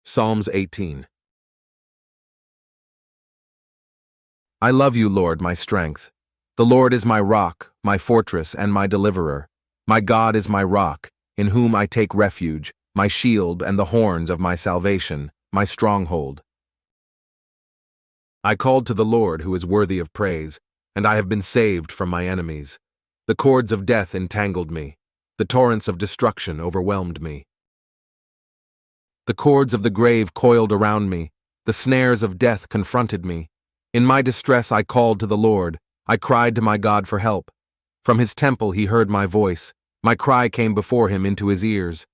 Psalms 18. I love you, Lord, my strength. The Lord is my rock, my fortress, and my deliverer. My God is my rock, in whom I take refuge, my shield and the horns of my salvation, my stronghold. I called to the Lord, who is worthy of praise, and I have been saved from my enemies. The cords of death entangled me. The torrents of destruction overwhelmed me. The cords of the grave coiled around me. The snares of death confronted me. In my distress I called to the Lord. I cried to my God for help. From his temple he heard my voice. My cry came before him into his ears.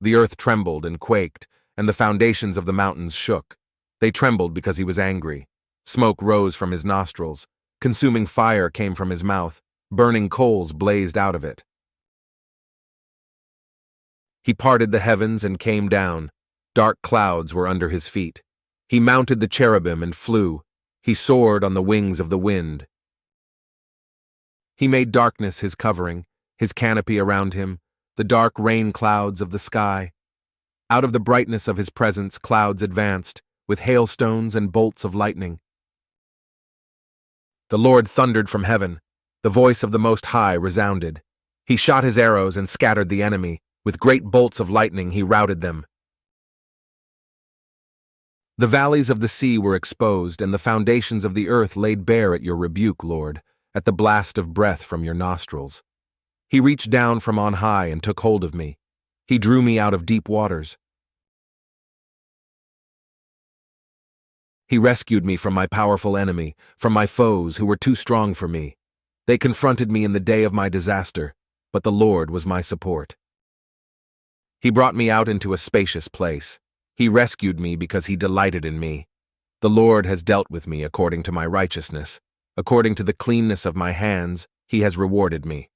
The earth trembled and quaked, and the foundations of the mountains shook. They trembled because he was angry. Smoke rose from his nostrils. Consuming fire came from his mouth. Burning coals blazed out of it. He parted the heavens and came down. Dark clouds were under his feet. He mounted the cherubim and flew. He soared on the wings of the wind. He made darkness his covering, his canopy around him, the dark rain clouds of the sky. Out of the brightness of his presence clouds advanced, with hailstones and bolts of lightning. The Lord thundered from heaven. The voice of the Most High resounded. He shot his arrows and scattered the enemy. With great bolts of lightning he routed them. The valleys of the sea were exposed, and the foundations of the earth laid bare at your rebuke, Lord, at the blast of breath from your nostrils. He reached down from on high and took hold of me. He drew me out of deep waters. He rescued me from my powerful enemy, from my foes who were too strong for me. They confronted me in the day of my disaster, but the Lord was my support. He brought me out into a spacious place. He rescued me because he delighted in me. The Lord has dealt with me according to my righteousness. According to the cleanness of my hands, he has rewarded me.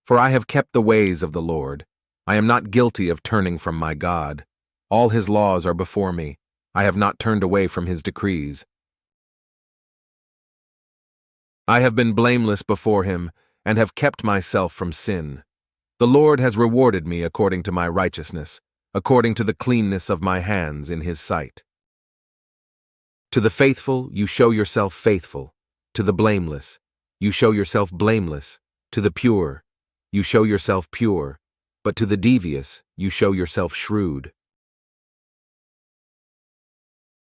For I have kept the ways of the Lord. I am not guilty of turning from my God. All his laws are before me. I have not turned away from his decrees. I have been blameless before him and have kept myself from sin. The Lord has rewarded me according to my righteousness, according to the cleanness of my hands in his sight. To the faithful, you show yourself faithful. To the blameless, you show yourself blameless. To the pure, you show yourself pure. But to the devious, you show yourself shrewd.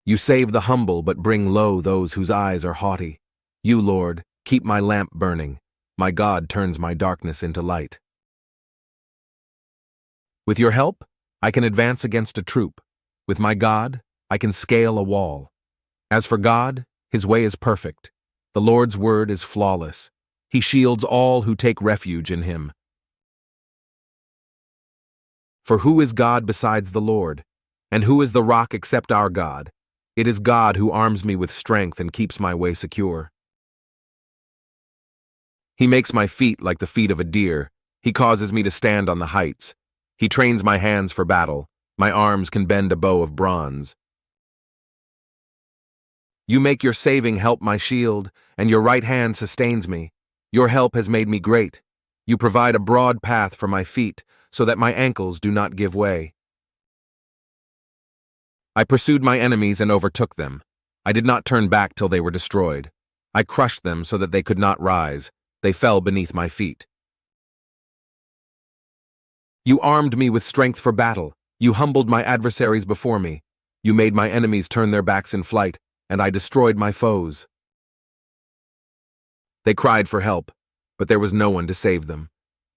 You save the humble, but bring low those whose eyes are haughty. You, Lord, keep my lamp burning. My God turns my darkness into light. With your help, I can advance against a troop. With my God, I can scale a wall. As for God, his way is perfect. The Lord's word is flawless. He shields all who take refuge in him. For who is God besides the Lord? And who is the rock except our God? It is God who arms me with strength and keeps my way secure. He makes my feet like the feet of a deer. He causes me to stand on the heights. He trains my hands for battle. My arms can bend a bow of bronze. You make your saving help my shield, and your right hand sustains me. Your help has made me great. You provide a broad path for my feet, so that my ankles do not give way. I pursued my enemies and overtook them. I did not turn back till they were destroyed. I crushed them so that they could not rise. They fell beneath my feet. You armed me with strength for battle. You humbled my adversaries before me. You made my enemies turn their backs in flight, and I destroyed my foes. They cried for help, but there was no one to save them.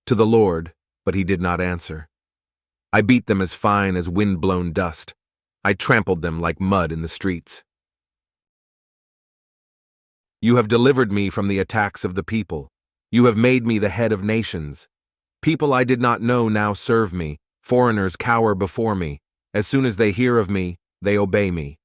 To the Lord, but he did not answer. I beat them as fine as wind-blown dust. I trampled them like mud in the streets. You have delivered me from the attacks of the people. You have made me the head of nations. People I did not know now serve me. Foreigners cower before me. As soon as they hear of me, they obey me.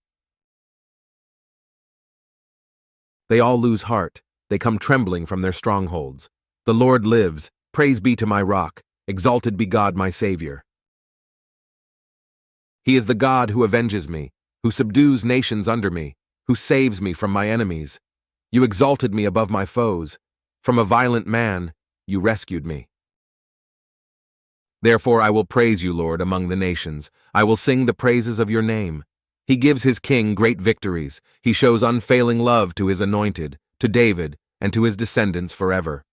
They all lose heart. They come trembling from their strongholds. The Lord lives. Praise be to my rock. Exalted be God my Savior. He is the God who avenges me, who subdues nations under me, who saves me from my enemies. You exalted me above my foes. From a violent man, you rescued me. Therefore I will praise you, Lord, among the nations. I will sing the praises of your name. He gives his king great victories. He shows unfailing love to his anointed, to David, and to his descendants forever.